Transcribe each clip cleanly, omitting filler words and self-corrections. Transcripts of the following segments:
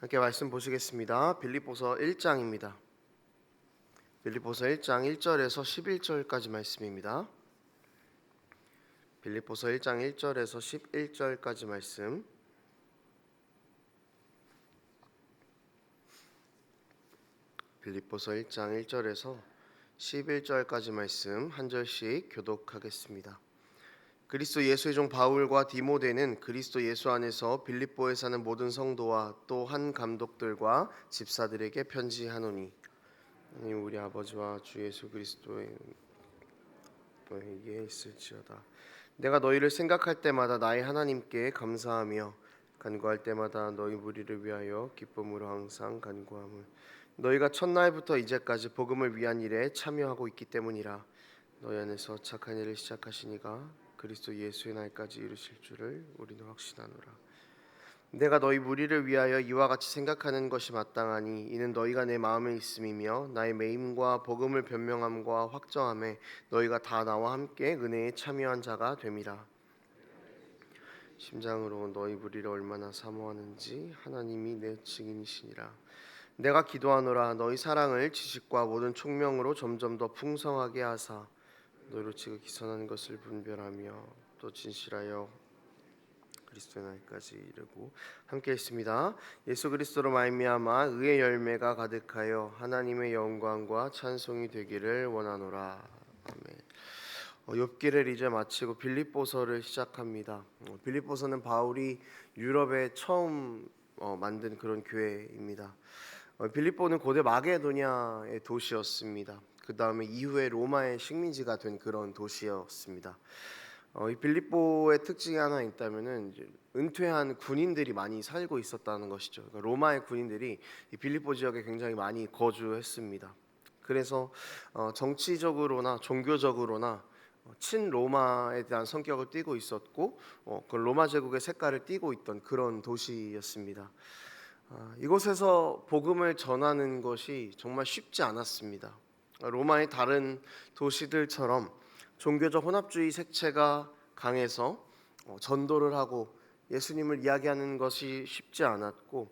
함께 말씀 보시겠습니다. 빌립보서 1장입니다. 빌립보서 1장 1절에서 11절까지 말씀입니다. 빌립보서 1장 1절에서 11절까지 말씀. 빌립보서 1장 1절에서 11절까지 말씀 한 절씩 교독하겠습니다. 그리스도 예수의 종 바울과 디모데는 그리스도 예수 안에서 빌립보에 사는 모든 성도와 또 한 감독들과 집사들에게 편지하노니, 우리 아버지와 주 예수 그리스도의 너에게 있을지어다. 내가 너희를 생각할 때마다 나의 하나님께 감사하며 간구할 때마다 너희 무리를 위하여 기쁨으로 항상 간구함을, 너희가 첫날부터 이제까지 복음을 위한 일에 참여하고 있기 때문이라. 너희 안에서 착한 일을 시작하시니가 그리스도 예수의 날까지 이루실 줄을 우리는 확신하노라. 내가 너희 무리를 위하여 이와 같이 생각하는 것이 마땅하니 이는 너희가 내 마음에 있음이며 나의 매임과 복음을 변명함과 확정함에 너희가 다 나와 함께 은혜에 참여한 자가 됨이라. 심장으로 너희 무리를 얼마나 사모하는지 하나님이 내 증인이시니라. 내가 기도하노라. 너희 사랑을 지식과 모든 총명으로 점점 더 풍성하게 하사 너희로 지극히 선한 것을 분별하며 또 진실하여 그리스도의 날까지 이르고. 함께 했습니다. 예수 그리스도로 말미암아 의의 열매가 가득하여 하나님의 영광과 찬송이 되기를 원하노라. 아멘. 욥기를 이제 마치고 빌립보서를 시작합니다. 빌립보서는 바울이 유럽에 처음 만든 그런 교회입니다. 빌립보는 고대 마게도냐의 도시였습니다. 그 다음에 이후에 로마의 식민지가 된 그런 도시였습니다. 이 빌립보의 특징이 하나 있다면은 이제 은퇴한 군인들이 많이 살고 있었다는 것이죠. 그러니까 로마의 군인들이 이 빌립보 지역에 굉장히 많이 거주했습니다. 그래서 정치적으로나 종교적으로나 친로마에 대한 성격을 띠고 있었고, 그 로마 제국의 색깔을 띠고 있던 그런 도시였습니다. 이곳에서 복음을 전하는 것이 정말 쉽지 않았습니다. 로마의 다른 도시들처럼 종교적 혼합주의 색채가 강해서 전도를 하고 예수님을 이야기하는 것이 쉽지 않았고,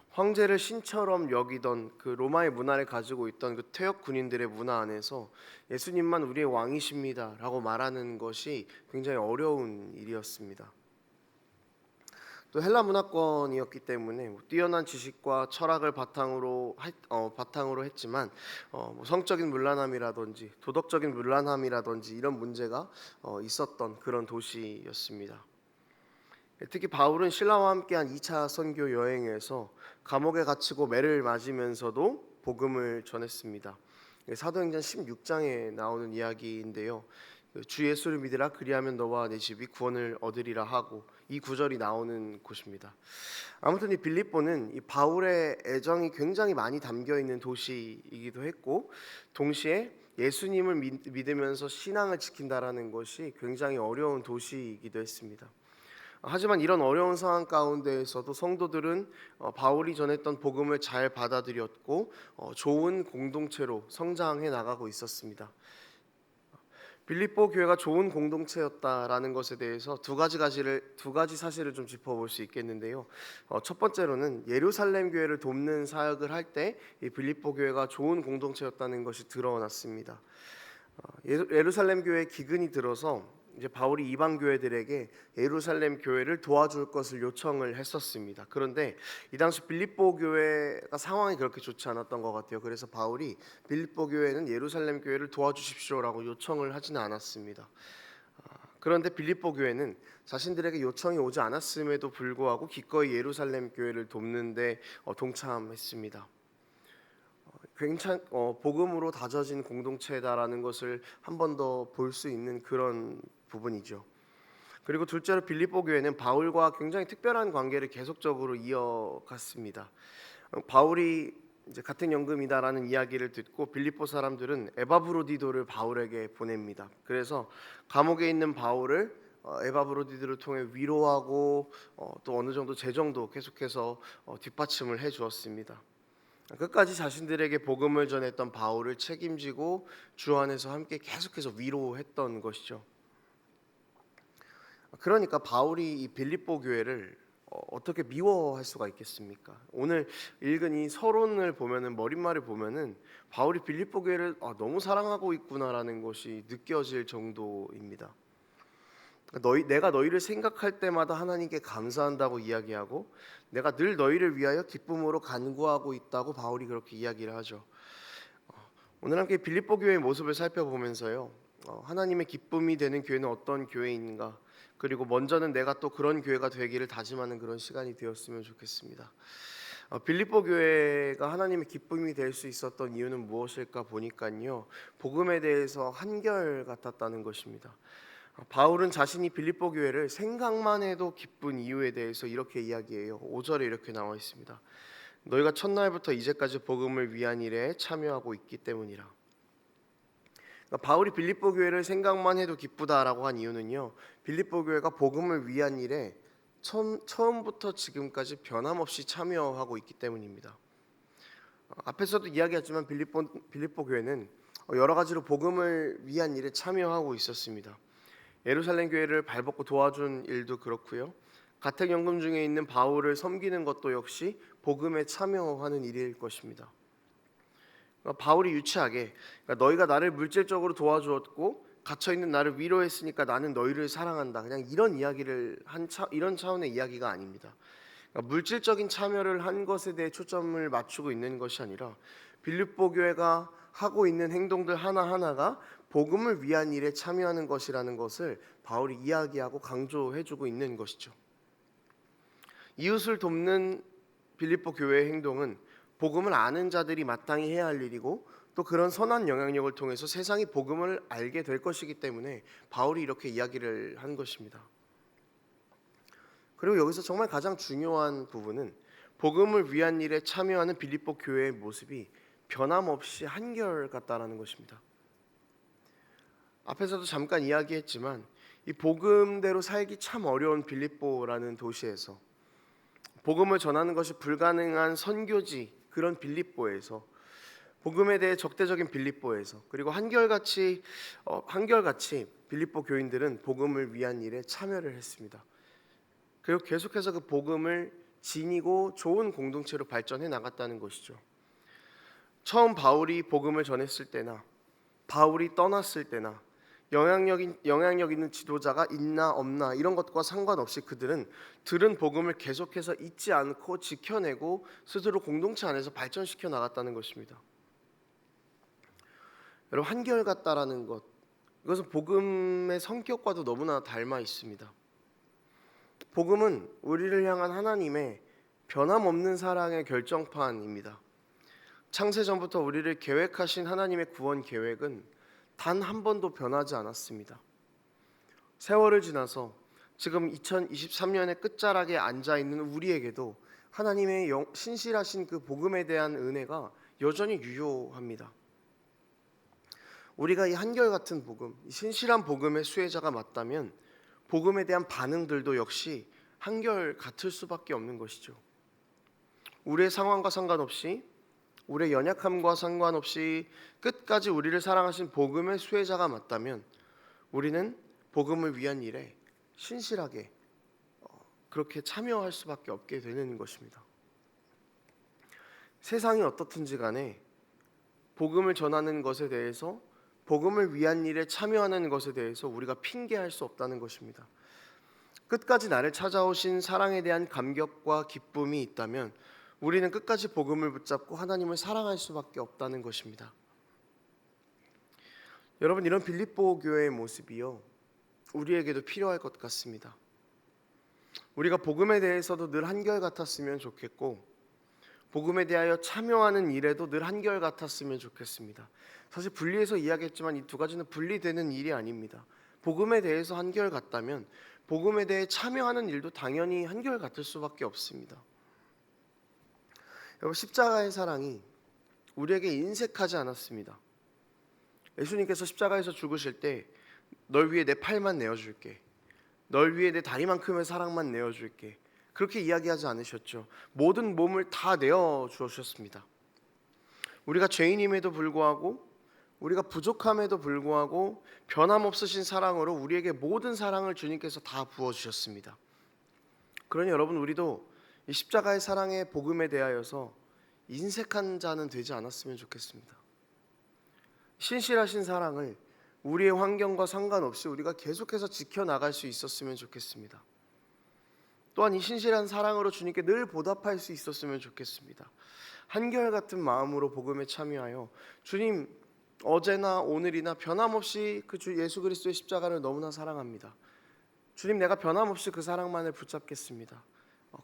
황제를 신처럼 여기던 그 로마의 문화를 가지고 있던 그 퇴역 군인들의 문화 안에서 예수님만 우리의 왕이십니다 라고 말하는 것이 굉장히 어려운 일이었습니다. 또 헬라 문화권이었기 때문에 뛰어난 지식과 철학을 바탕으로 했지만 성적인 문란함이라든지 도덕적인 문란함이라든지 이런 문제가 있었던 그런 도시였습니다. 특히 바울은 신라와 함께한 2차 선교 여행에서 감옥에 갇히고 매를 맞으면서도 복음을 전했습니다. 사도행전 16장에 나오는 이야기인데요. 주 예수를 믿으라 그리하면 너와 내 집이 구원을 얻으리라 하고 이 구절이 나오는 곳입니다. 아무튼 이 빌립보는 이 바울의 애정이 굉장히 많이 담겨 있는 도시이기도 했고, 동시에 예수님을 믿으면서 신앙을 지킨다라는 것이 굉장히 어려운 도시이기도 했습니다. 하지만 이런 어려운 상황 가운데에서도 성도들은 바울이 전했던 복음을 잘 받아들였고 좋은 공동체로 성장해 나가고 있었습니다. 빌립보 교회가 좋은 공동체였다라는 것에 대해서 두 가지 사실을 좀 짚어볼 수 있겠는데요. 첫 번째로는 예루살렘 교회를 돕는 사역을 할 때 이 빌립보 교회가 좋은 공동체였다는 것이 드러났습니다. 예루살렘 교회에 기근이 들어서 이제 바울이 이방 교회들에게 예루살렘 교회를 도와줄 것을 요청을 했었습니다. 그런데 이 당시 빌립보 교회가 상황이 그렇게 좋지 않았던 것 같아요. 그래서 바울이 빌립보 교회는 예루살렘 교회를 도와주십시오라고 요청을 하지는 않았습니다. 그런데 빌립보 교회는 자신들에게 요청이 오지 않았음에도 불구하고 기꺼이 예루살렘 교회를 돕는데 동참했습니다. 복음으로 다져진 공동체다라는 것을 한 번 더 볼 수 있는 그런 부분이죠. 그리고 둘째로 빌립보 교회는 바울과 굉장히 특별한 관계를 계속적으로 이어갔습니다. 바울이 이제 같은 연금이다라는 이야기를 듣고 빌립보 사람들은 에바브로디도를 바울에게 보냅니다. 그래서 감옥에 있는 바울을 에바브로디도를 통해 위로하고 또 어느 정도 재정도 계속해서 뒷받침을 해 주었습니다. 끝까지 자신들에게 복음을 전했던 바울을 책임지고 주 안에서 함께 계속해서 위로했던 것이죠. 그러니까 바울이 이 빌립보 교회를 어떻게 미워할 수가 있겠습니까? 오늘 읽은 이 서론을 보면은 머릿말을 보면은 바울이 빌립보 교회를 너무 사랑하고 있구나라는 것이 느껴질 정도입니다. 내가 너희를 생각할 때마다 하나님께 감사한다고 이야기하고 내가 늘 너희를 위하여 기쁨으로 간구하고 있다고 바울이 그렇게 이야기를 하죠. 오늘 함께 빌립보 교회의 모습을 살펴보면서요, 하나님의 기쁨이 되는 교회는 어떤 교회인가, 그리고 먼저는 내가 또 그런 교회가 되기를 다짐하는 그런 시간이 되었으면 좋겠습니다. 빌립보 교회가 하나님의 기쁨이 될 수 있었던 이유는 무엇일까 보니까요, 복음에 대해서 한결같았다는 것입니다. 바울은 자신이 빌립보 교회를 생각만 해도 기쁜 이유에 대해서 이렇게 이야기해요. 5절에 이렇게 나와 있습니다. 너희가 첫날부터 이제까지 복음을 위한 일에 참여하고 있기 때문이라. 그러니까 바울이 빌립보 교회를 생각만 해도 기쁘다라고 한 이유는요, 빌립보 교회가 복음을 위한 일에 처음부터 지금까지 변함없이 참여하고 있기 때문입니다. 앞에서도 이야기했지만 빌립보 교회는 여러 가지로 복음을 위한 일에 참여하고 있었습니다. 예루살렘 교회를 발벗고 도와준 일도 그렇고요, 가택연금 중에 있는 바울을 섬기는 것도 역시 복음에 참여하는 일일 것입니다. 바울이 유치하게 너희가 나를 물질적으로 도와주었고 갇혀있는 나를 위로했으니까 나는 너희를 사랑한다, 그냥 이런 이야기를 이런 차원의 이야기가 아닙니다. 물질적인 참여를 한 것에 대해 초점을 맞추고 있는 것이 아니라 빌립보 교회가 하고 있는 행동들 하나하나가 복음을 위한 일에 참여하는 것이라는 것을 바울이 이야기하고 강조해주고 있는 것이죠. 이웃을 돕는 빌립보 교회의 행동은 복음을 아는 자들이 마땅히 해야 할 일이고 또 그런 선한 영향력을 통해서 세상이 복음을 알게 될 것이기 때문에 바울이 이렇게 이야기를 한 것입니다. 그리고 여기서 정말 가장 중요한 부분은 복음을 위한 일에 참여하는 빌립보 교회의 모습이 변함없이 한결같다라는 것입니다. 앞에서도 잠깐 이야기했지만 이 복음대로 살기 참 어려운 빌립보라는 도시에서 복음을 전하는 것이 불가능한 선교지, 그런 빌립보에서 복음에 대해 적대적인 빌립보에서, 그리고 한결같이 빌립보 교인들은 복음을 위한 일에 참여를 했습니다. 그리고 계속해서 그 복음을 지니고 좋은 공동체로 발전해 나갔다는 것이죠. 처음 바울이 복음을 전했을 때나 바울이 떠났을 때나 영향력 있는 지도자가 있나 없나 이런 것과 상관없이 그들은 들은 복음을 계속해서 잊지 않고 지켜내고 스스로 공동체 안에서 발전시켜 나갔다는 것입니다. 여러분, 한결같다라는 것, 이것은 복음의 성격과도 너무나 닮아 있습니다. 복음은 우리를 향한 하나님의 변함없는 사랑의 결정판입니다. 창세전부터 우리를 계획하신 하나님의 구원 계획은 단 한 번도 변하지 않았습니다. 세월을 지나서 지금 2023년의 끝자락에 앉아 있는 우리에게도 하나님의 신실하신 그 복음에 대한 은혜가 여전히 유효합니다. 우리가 이 한결같은 복음, 이 신실한 복음의 수혜자가 맞다면 복음에 대한 반응들도 역시 한결같을 수밖에 없는 것이죠. 우리의 상황과 상관없이, 우리의 연약함과 상관없이 끝까지 우리를 사랑하신 복음의 수혜자가 맞다면 우리는 복음을 위한 일에 신실하게 그렇게 참여할 수밖에 없게 되는 것입니다. 세상이 어떻든지 간에 복음을 전하는 것에 대해서, 복음을 위한 일에 참여하는 것에 대해서 우리가 핑계할 수 없다는 것입니다. 끝까지 나를 찾아오신 사랑에 대한 감격과 기쁨이 있다면 우리는 끝까지 복음을 붙잡고 하나님을 사랑할 수밖에 없다는 것입니다. 여러분, 이런 빌립보 교회의 모습이요, 우리에게도 필요할 것 같습니다. 우리가 복음에 대해서도 늘 한결같았으면 좋겠고 복음에 대하여 참여하는 일에도 늘 한결같았으면 좋겠습니다. 사실 분리해서 이야기했지만 이 두 가지는 분리되는 일이 아닙니다. 복음에 대해서 한결같다면 복음에 대해 참여하는 일도 당연히 한결같을 수밖에 없습니다. 여러분, 십자가의 사랑이 우리에게 인색하지 않았습니다. 예수님께서 십자가에서 죽으실 때 널 위해 내 팔만 내어줄게, 널 위해 내 다리만큼의 사랑만 내어줄게, 그렇게 이야기하지 않으셨죠. 모든 몸을 다 내어주셨습니다. 우리가 죄인임에도 불구하고, 우리가 부족함에도 불구하고 변함없으신 사랑으로 우리에게 모든 사랑을 주님께서 다 부어주셨습니다. 그러니 여러분, 우리도 이 십자가의 사랑의 복음에 대하여서 인색한 자는 되지 않았으면 좋겠습니다. 신실하신 사랑을 우리의 환경과 상관없이 우리가 계속해서 지켜나갈 수 있었으면 좋겠습니다. 또한 이 신실한 사랑으로 주님께 늘 보답할 수 있었으면 좋겠습니다. 한결같은 마음으로 복음에 참여하여 주님, 어제나 오늘이나 변함없이 그 주 예수 그리스도의 십자가를 너무나 사랑합니다. 주님, 내가 변함없이 그 사랑만을 붙잡겠습니다.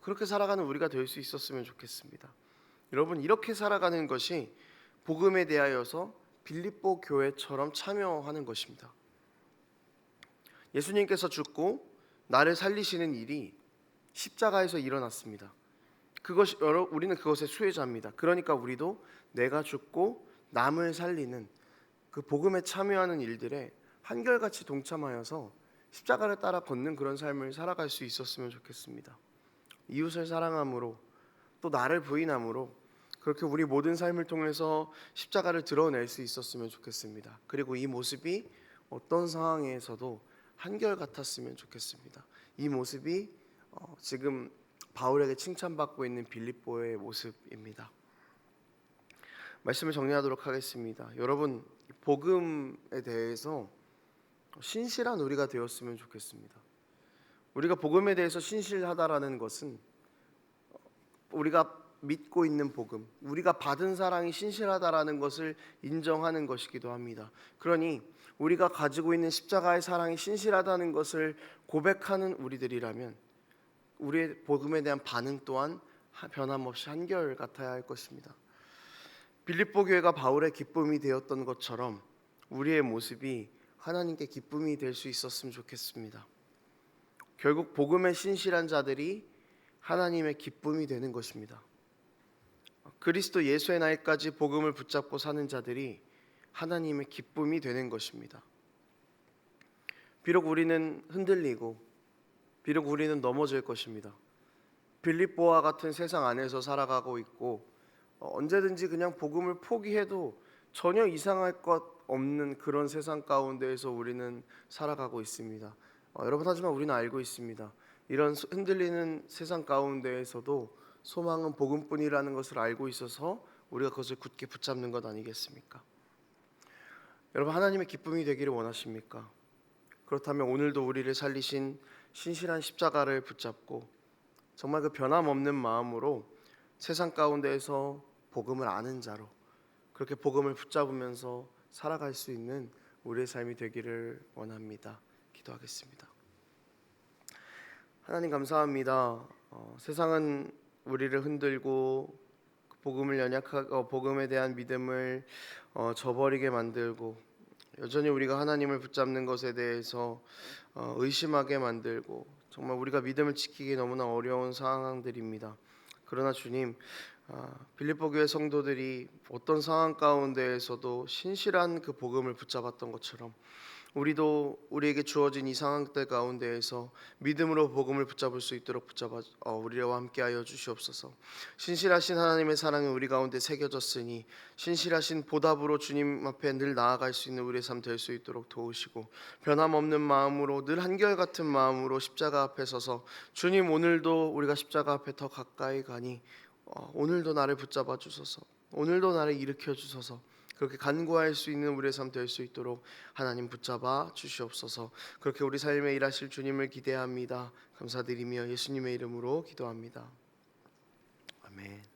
그렇게 살아가는 우리가 될 수 있었으면 좋겠습니다. 여러분, 이렇게 살아가는 것이 복음에 대하여서 빌립보 교회처럼 참여하는 것입니다. 예수님께서 죽고 나를 살리시는 일이 십자가에서 일어났습니다. 우리는 그것의 수혜자입니다. 그러니까 우리도 내가 죽고 남을 살리는 그 복음에 참여하는 일들에 한결같이 동참하여서 십자가를 따라 걷는 그런 삶을 살아갈 수 있었으면 좋겠습니다. 이웃을 사랑함으로, 또 나를 부인함으로 그렇게 우리 모든 삶을 통해서 십자가를 드러낼 수 있었으면 좋겠습니다. 그리고 이 모습이 어떤 상황에서도 한결같았으면 좋겠습니다. 이 모습이 지금 바울에게 칭찬받고 있는 빌립보의 모습입니다. 말씀을 정리하도록 하겠습니다. 여러분, 복음에 대해서 신실한 우리가 되었으면 좋겠습니다. 우리가 복음에 대해서 신실하다라는 것은 우리가 믿고 있는 복음, 우리가 받은 사랑이 신실하다라는 것을 인정하는 것이기도 합니다. 그러니 우리가 가지고 있는 십자가의 사랑이 신실하다는 것을 고백하는 우리들이라면 우리의 복음에 대한 반응 또한 변함없이 한결같아야 할 것입니다. 빌립보 교회가 바울의 기쁨이 되었던 것처럼 우리의 모습이 하나님께 기쁨이 될 수 있었으면 좋겠습니다. 결국 복음에 신실한 자들이 하나님의 기쁨이 되는 것입니다. 그리스도 예수의 날까지 복음을 붙잡고 사는 자들이 하나님의 기쁨이 되는 것입니다. 비록 우리는 흔들리고 비록 우리는 넘어질 것입니다. 빌립보와 같은 세상 안에서 살아가고 있고 언제든지 그냥 복음을 포기해도 전혀 이상할 것 없는 그런 세상 가운데에서 우리는 살아가고 있습니다. 여러분, 하지만 우리는 알고 있습니다. 이런 흔들리는 세상 가운데에서도 소망은 복음뿐이라는 것을 알고 있어서 우리가 그것을 굳게 붙잡는 것 아니겠습니까? 여러분, 하나님의 기쁨이 되기를 원하십니까? 그렇다면 오늘도 우리를 살리신 신실한 십자가를 붙잡고 정말 그 변함없는 마음으로 세상 가운데에서 복음을 아는 자로 그렇게 복음을 붙잡으면서 살아갈 수 있는 우리의 삶이 되기를 원합니다. 기도하겠습니다. 하나님, 감사합니다. 세상은 우리를 흔들고 복음을 연약하고 복음에 대한 믿음을 저버리게 만들고 여전히 우리가 하나님을 붙잡는 것에 대해서 의심하게 만들고 정말 우리가 믿음을 지키기 너무나 어려운 상황들입니다. 그러나 주님, 빌립보 교회 성도들이 어떤 상황 가운데에서도 신실한 그 복음을 붙잡았던 것처럼 우리도 우리에게 주어진 이 상황들 가운데에서 믿음으로 복음을 붙잡을 수 있도록 우리와 함께하여 주시옵소서. 신실하신 하나님의 사랑이 우리 가운데 새겨졌으니 신실하신 보답으로 주님 앞에 늘 나아갈 수 있는 우리의 삶 될 수 있도록 도우시고 변함없는 마음으로 늘 한결같은 마음으로 십자가 앞에 서서 주님, 오늘도 우리가 십자가 앞에 더 가까이 가니 오늘도 나를 붙잡아 주소서, 오늘도 나를 일으켜 주소서, 그렇게 간구할 수 있는 우리의 삶 될 수 있도록 하나님 붙잡아 주시옵소서. 그렇게 우리 삶에 일하실 주님을 기대합니다. 감사드리며 예수님의 이름으로 기도합니다. 아멘.